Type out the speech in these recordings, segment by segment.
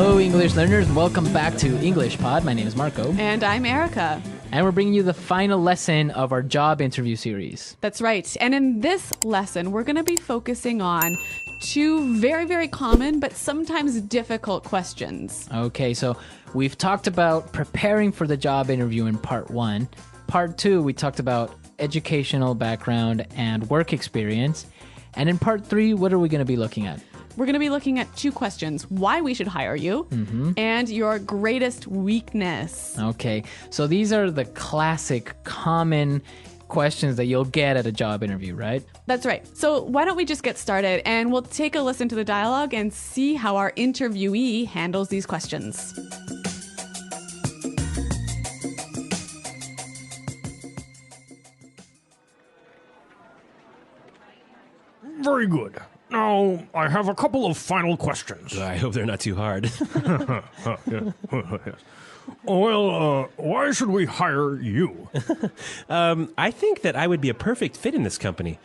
Hello, English learners. Welcome back to English Pod. My name is Marco. And I'm Erica. And we're bringing you the final lesson of our job interview series. That's right. And in this lesson, we're going to be focusing on two very, very common but sometimes difficult questions. Okay, so we've talked about preparing for the job interview in part 1. Part 2, we talked about educational background and work experience. And in part 3, what are we going to be looking at? We're going to be looking at two questions: why we should hire you and your greatest weakness. Okay, so these are the classic, common questions that you'll get at a job interview, right? That's right. So why don't we just get started and we'll take a listen to the dialogue and see how our interviewee handles these questions. Very good. Now, I have a couple of final questions. I hope they're not too hard. Well, why should we hire you? I think that I would be a perfect fit in this company.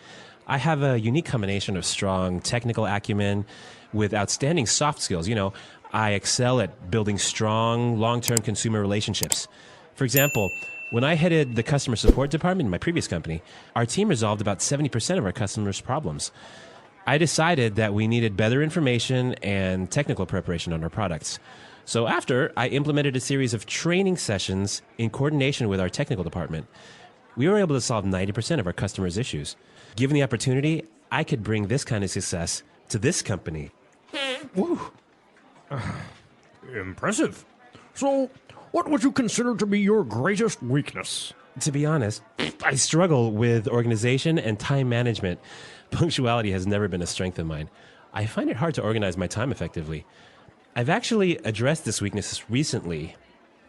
I have a unique combination of strong technical acumen with outstanding soft skills. You know, I excel at building strong, long-term consumer relationships. For example, when I headed the customer support department in my previous company, our team resolved about 70% of our customers' problems. I decided that we needed better information and technical preparation on our products. So after, I implemented a series of training sessions in coordination with our technical department. We were able to solve 90% of our customers' issues. Given the opportunity, I could bring this kind of success to this company. Woo. Impressive. So, what would you consider to be your greatest weakness? To be honest, I struggle with organization and time management. Punctuality has never been a strength of mine. I find it hard to organize my time effectively. I've actually addressed this weakness recently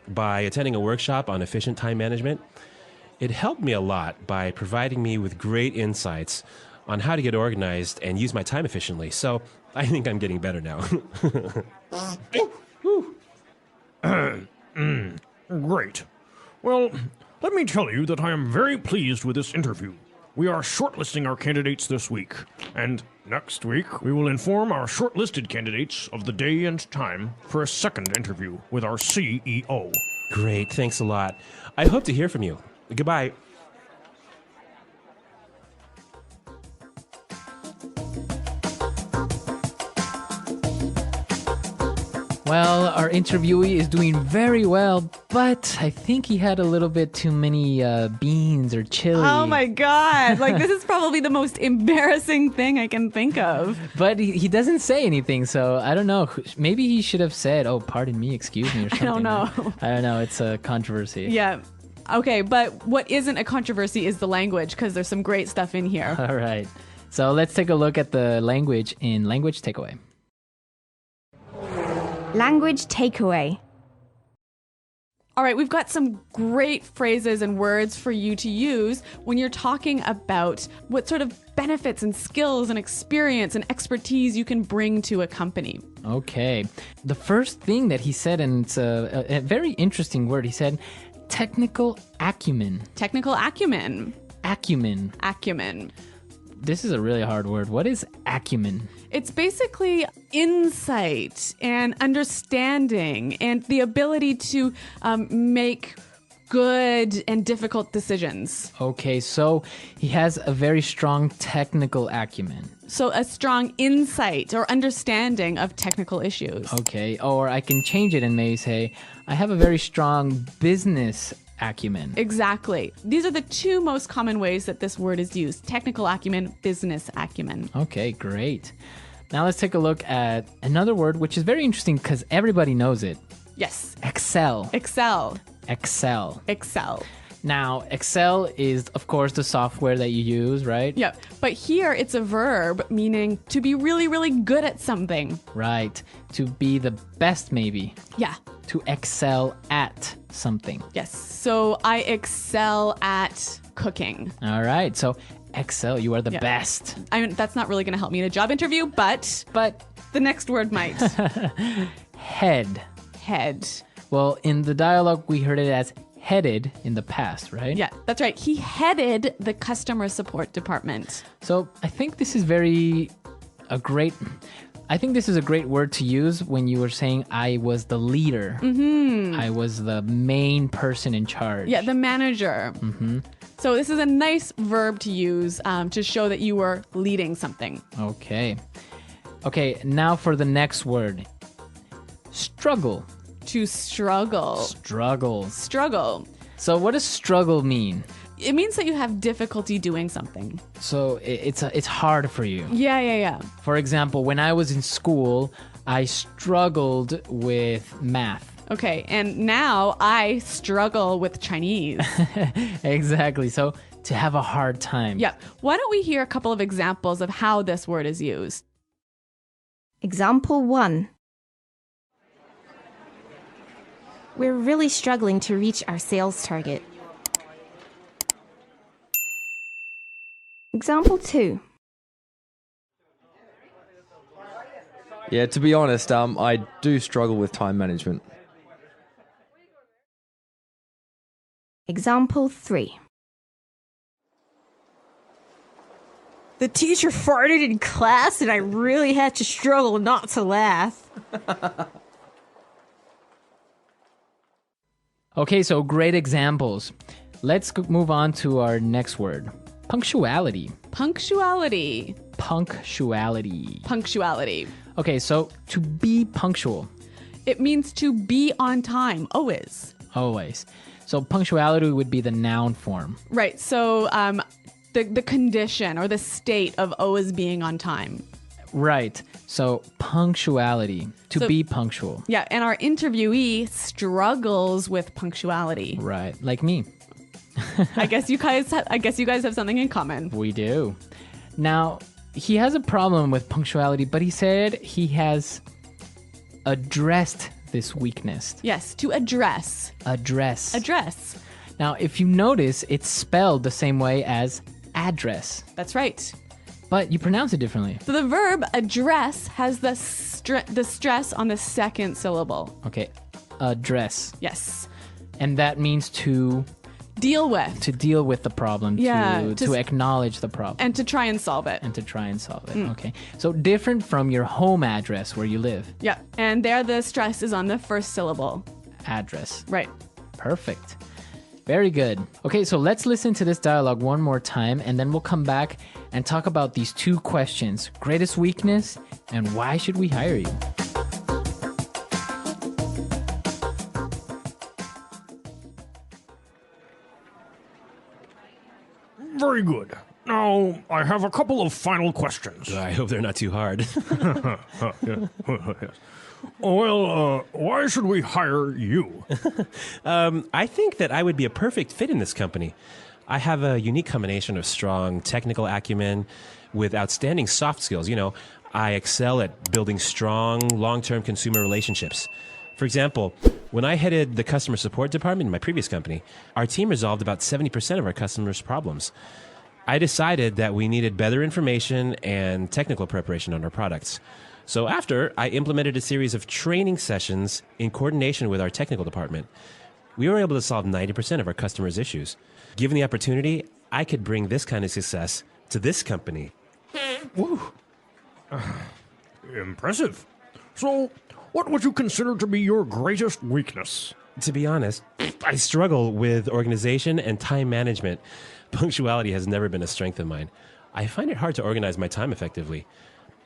by attending a workshop on efficient time management. It helped me a lot by providing me with great insights on how to get organized and use my time efficiently. So I think I'm getting better now. Great. Well, let me tell you that I am very pleased with this interview. We are shortlisting our candidates this week, and next week we will inform our shortlisted candidates of the day and time for a second interview with our CEO. Great, thanks a lot. I hope to hear from you. Goodbye. Well, our interviewee is doing very well, but I think he had a little bit too many beans or chili. Oh my God. Like, this is probably the most embarrassing thing I can think of. But he doesn't say anything, so I don't know. Maybe he should have said, "Oh, pardon me, excuse me," or something. I don't know. I don't know. It's a controversy. Yeah. Okay, but what isn't a controversy is the language, because there's some great stuff in here. All right. So let's take a look at the language in Language Takeaway. Language takeaway. All right, we've got some great phrases and words for you to use when you're talking about what sort of benefits and skills and experience and expertise you can bring to a company. Okay. The first thing that he said, and it's a very interesting word, he said technical acumen. Technical acumen. Acumen. Acumen. This is a really hard word. What is acumen? It's basically insight and understanding and the ability to make good and difficult decisions. Okay, so he has a very strong technical acumen. So a strong insight or understanding of technical issues. Okay, or I can change it and maybe say, I have a very strong business acumen. Exactly. These are the two most common ways that this word is used: technical acumen, business acumen. Okay, great. Now let's take a look at another word, which is very interesting because everybody knows it. Yes. Excel. Excel. Excel. Excel. Now, Excel is, of course, the software that you use, right? Yeah. But here it's a verb meaning to be really, really good at something. Right. To be the best, maybe. Yeah. To excel at something. Yes. So I excel at cooking. All right. So excel, you are the best. I mean, that's not really going to help me in a job interview, but the next word might. Head. Head. Well, in the dialogue, we heard it as headed in the past, right? Yeah, that's right. He headed the customer support department. So I think this is a great I think this is a great word to use when you were saying I was the leader. I was the main person in charge. Yeah, the manager. So this is a nice verb to use to show that you were leading something. Okay. Okay, now for the next word. Struggle. To struggle. Struggle. So what does struggle mean? It means that you have difficulty doing something. So it's hard for you. Yeah. For example, when I was in school, I struggled with math. Okay, and now I struggle with Chinese. Exactly. So to have a hard time. Yeah. Why don't we hear a couple of examples of how this word is used? Example 1. We're really struggling to reach our sales target. Example 2. Yeah, to be honest, I do struggle with time management. Example 3. The teacher farted in class and I really had to struggle not to laugh. Okay, so great examples. Let's move on to our next word. Punctuality. Punctuality. Okay, so to be punctual. It means to be on time, always. So punctuality would be the noun form. Right, so the condition or the state of always being on time. Right, so punctuality, to be punctual. Yeah, and our interviewee struggles with punctuality. Right, like me. I guess you guys have something in common. We do. Now, he has a problem with punctuality, but he said he has addressed this weakness. Yes, to address. Address. Now, if you notice, it's spelled the same way as address. That's right. But you pronounce it differently. So the verb address has the stress on the second syllable. Okay, address. Yes. And that means to deal with. To deal with the problem. Yeah. To acknowledge the problem. And to try and solve it. Okay. So different from your home address where you live. Yeah. And there the stress is on the first syllable. Address. Right. Perfect. Very good. Okay, so let's listen to this dialogue one more time, and then we'll come back and talk about these two questions: greatest weakness and why should we hire you? Very good. Now, I have a couple of final questions. I hope they're not too hard. Well, why should we hire you? I think that I would be a perfect fit in this company. I have a unique combination of strong technical acumen with outstanding soft skills. You know, I excel at building strong, long-term consumer relationships. For example, when I headed the customer support department in my previous company, our team resolved about 70% of our customers' problems. I decided that we needed better information and technical preparation on our products. So after, I implemented a series of training sessions in coordination with our technical department. We were able to solve 90% of our customers' issues. Given the opportunity, I could bring this kind of success to this company. Woo. Impressive. So, what would you consider to be your greatest weakness? To be honest, I struggle with organization and time management. Punctuality has never been a strength of mine. I find it hard to organize my time effectively.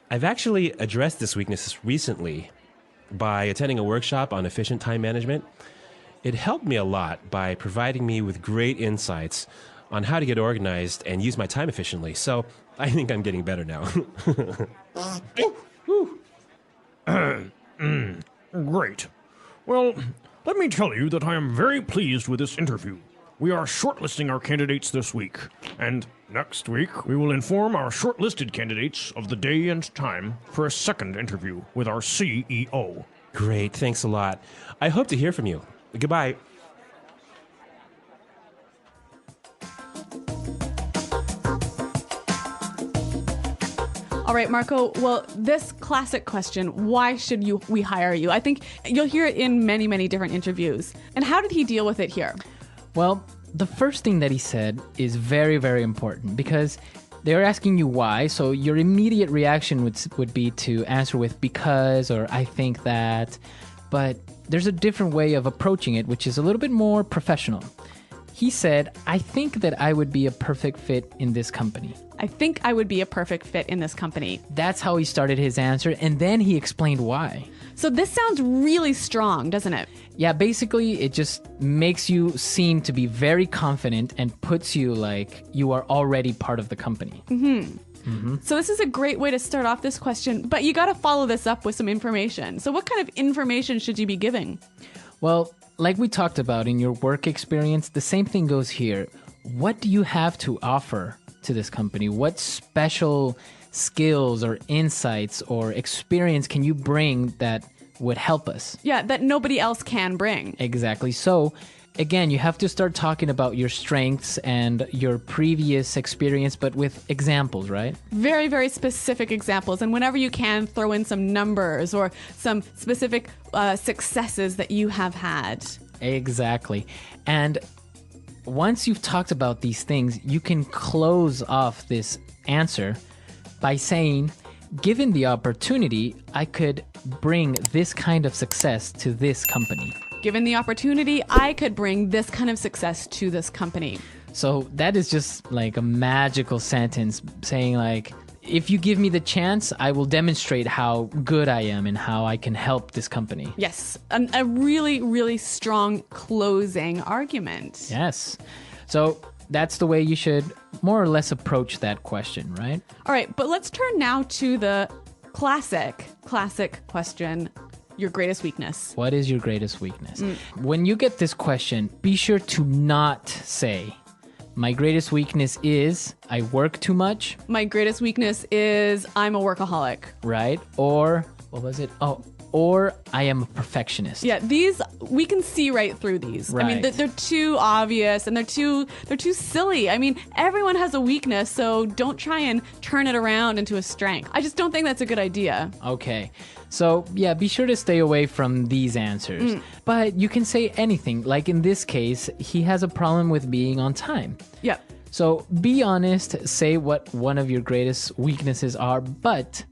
I've actually addressed this weakness recently by attending a workshop on efficient time management. It helped me a lot by providing me with great insights on how to get organized and use my time efficiently. So I think I'm getting better now. Great. Well, let me tell you that I am very pleased with this interview. We are shortlisting our candidates this week, and next week we will inform our shortlisted candidates of the day and time for a second interview with our CEO. Great, thanks a lot. I hope to hear from you. Goodbye. All right, Marco. Well, this classic question, why should we hire you? I think you'll hear it in many, many different interviews. And how did he deal with it here? Well, the first thing that he said is very, very important because they're asking you why, so your immediate reaction would be to answer with because or I think that, but there's a different way of approaching it, which is a little bit more professional. He said, I think that I would be a perfect fit in this company. I think I would be a perfect fit in this company. That's how he started his answer, and then he explained why. So this sounds really strong, doesn't it? Yeah, basically, it just makes you seem to be very confident and puts you like you are already part of the company. So this is a great way to start off this question, but you got to follow this up with some information. So what kind of information should you be giving? Well, like we talked about in your work experience, the same thing goes here. What do you have to offer to this company? What special skills or insights or experience can you bring that would help us? Yeah, that nobody else can bring. Exactly. So, again, you have to start talking about your strengths and your previous experience, but with examples, right? Very, very specific examples. And whenever you can, throw in some numbers or some specific successes that you have had. Exactly. And once you've talked about these things, you can close off this answer by saying, given the opportunity, I could bring this kind of success to this company. Given the opportunity, I could bring this kind of success to this company. So that is just like a magical sentence saying like, if you give me the chance, I will demonstrate how good I am and how I can help this company. Yes, a really, really strong closing argument. Yes. So that's the way you should more or less approach that question, right? All right, but let's turn now to the classic question, your greatest weakness. What is your greatest weakness? When you get this question, be sure to not say, my greatest weakness is I work too much, My greatest weakness is I'm a workaholic. right? Or, what was it? Oh, or I am a perfectionist. Yeah, these we can see right through these. I mean, Right. they're too obvious and they're too silly. I mean, everyone has a weakness, so don't try and turn it around into a strength. I just don't think that's a good idea. Okay. So, yeah, be sure to stay away from these answers. But you can say anything. Like in this case, he has a problem with being on time. Yep. So be honest, say what one of your greatest weaknesses are, but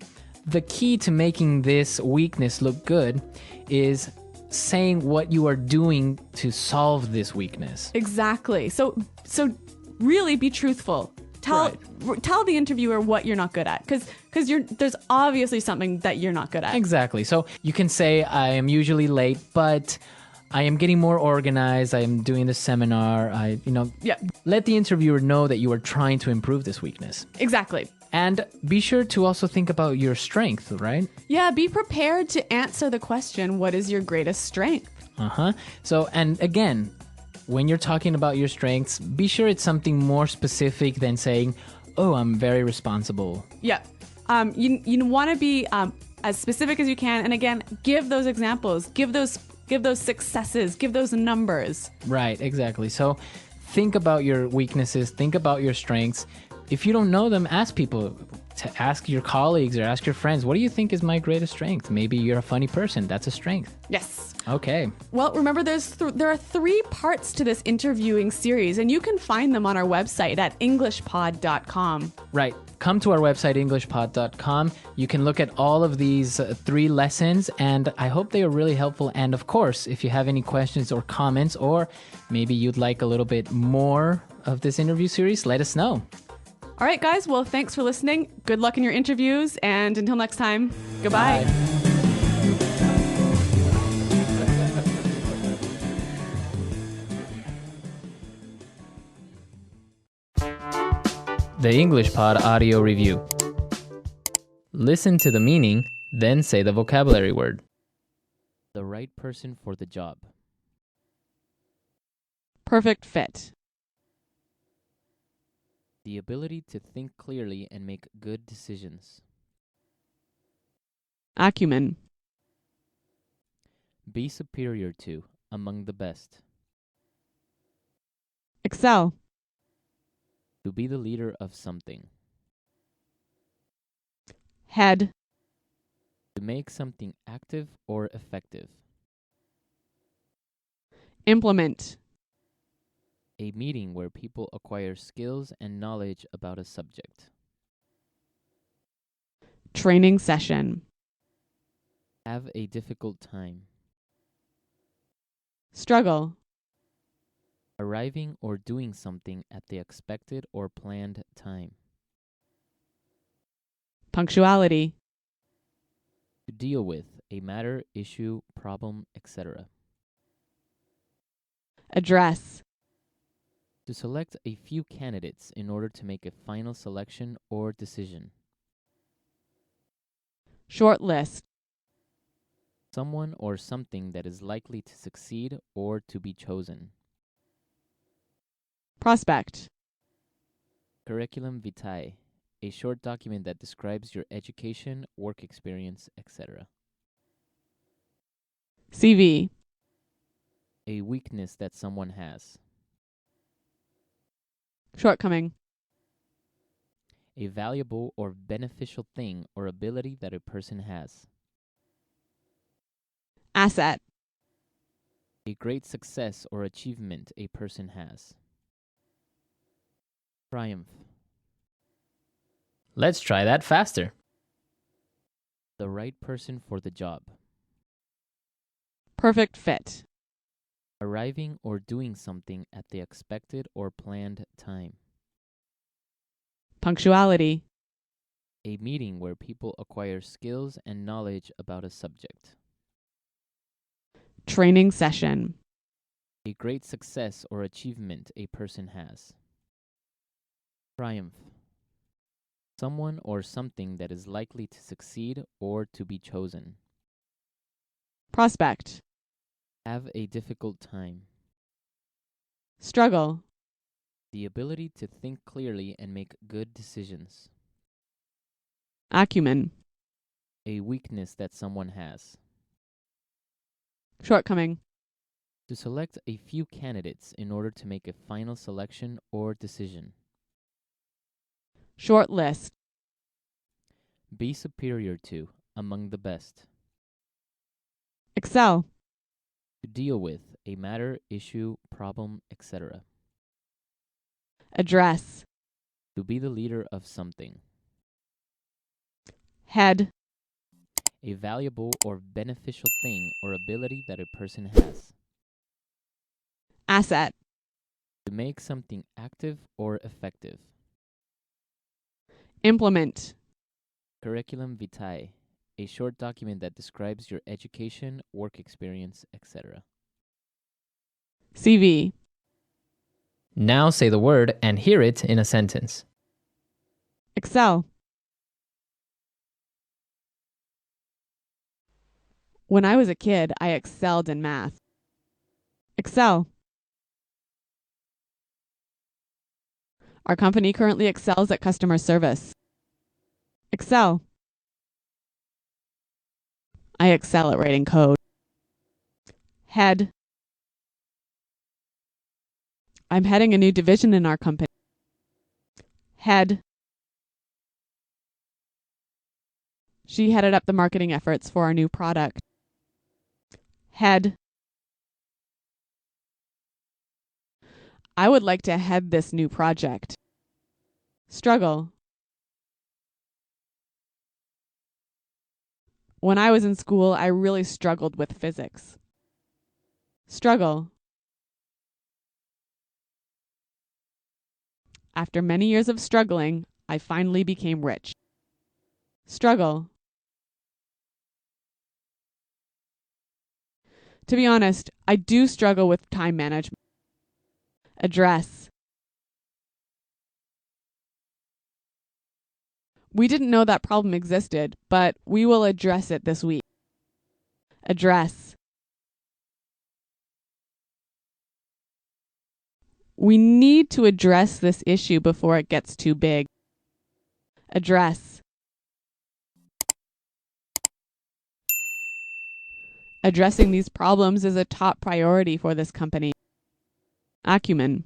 the key to making this weakness look good is saying what you are doing to solve this weakness. Exactly. So really be truthful. Tell the interviewer what you're not good at, because there's obviously something that you're not good at. Exactly. So you can say, I am usually late, but I am getting more organized. I am doing the seminar. Yeah. Let the interviewer know that you are trying to improve this weakness. Exactly. And be sure to also think about your strength, right? Yeah, be prepared to answer the question, what is your greatest strength? So, and again, when you're talking about your strengths, be sure it's something more specific than saying, oh, I'm very responsible. Yeah. You want to be as specific as you can, and again, give those examples, give those successes, give those numbers. Right, exactly. So think about your weaknesses, think about your strengths. If you don't know them, ask people, to ask your colleagues or ask your friends, what do you think is my greatest strength? Maybe you're a funny person. That's a strength. Yes. Okay. Well, remember, there are 3 parts to this interviewing series, and you can find them on our website at englishpod.com. Right. Come to our website, englishpod.com. You can look at all of these 3 lessons, and I hope they are really helpful. And of course, if you have any questions or comments, or maybe you'd like a little bit more of this interview series, let us know. All right, guys. Well, thanks for listening. Good luck in your interviews, and until next time, goodbye. The English Pod Audio Review. Listen to the meaning, then say the vocabulary word. The right person for the job. Perfect fit. The ability to think clearly and make good decisions. Acumen. Be superior to, among the best. Excel. To be the leader of something. Head. To make something active or effective. Implement. A meeting where people acquire skills and knowledge about a subject. Training session. Have a difficult time. Struggle. Arriving or doing something at the expected or planned time. Punctuality. To deal with a matter, issue, problem, etc. Address. To select a few candidates in order to make a final selection or decision. Shortlist. Someone or something that is likely to succeed or to be chosen. Prospect. Curriculum vitae, a short document that describes your education, work experience, etc. CV. A weakness that someone has. Shortcoming. A valuable or beneficial thing or ability that a person has. Asset. A great success or achievement a person has. Triumph. Let's try that faster. The right person for the job. Perfect fit. Arriving or doing something at the expected or planned time. Punctuality. A meeting where people acquire skills and knowledge about a subject. Training session. A great success or achievement a person has. Triumph. Someone or something that is likely to succeed or to be chosen. Prospect. Have a difficult time. Struggle. The ability to think clearly and make good decisions. Acumen. A weakness that someone has. Shortcoming. To select a few candidates in order to make a final selection or decision. Shortlist. Be superior to, among the best. Excel. To deal with a matter, issue, problem, etc. Address. To be the leader of something. Head. A valuable or beneficial thing or ability that a person has. Asset. To make something active or effective. Implement. Curriculum vitae, a short document that describes your education, work experience, etc. CV. Now say the word and hear it in a sentence. Excel. When I was a kid, I excelled in math. Excel. Our company currently excels at customer service. Excel. I excel at writing code. Head. I'm heading a new division in our company. Head. She headed up the marketing efforts for our new product. Head. I would like to head this new project. Struggle. When I was in school, I really struggled with physics. Struggle. After many years of struggling, I finally became rich. Struggle. To be honest, I do struggle with time management. Address. We didn't know that problem existed, but we will address it this week. Address. We need to address this issue before it gets too big. Address. Addressing these problems is a top priority for this company. Acumen.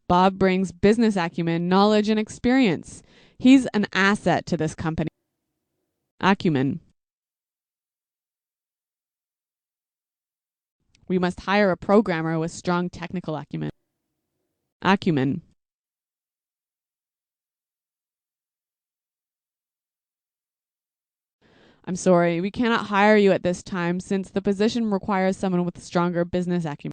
Bob brings business acumen, knowledge, and experience. He's an asset to this company. Acumen. We must hire a programmer with strong technical acumen. acumen. I'm sorry, we cannot hire you at this time since the position requires someone with stronger business acumen.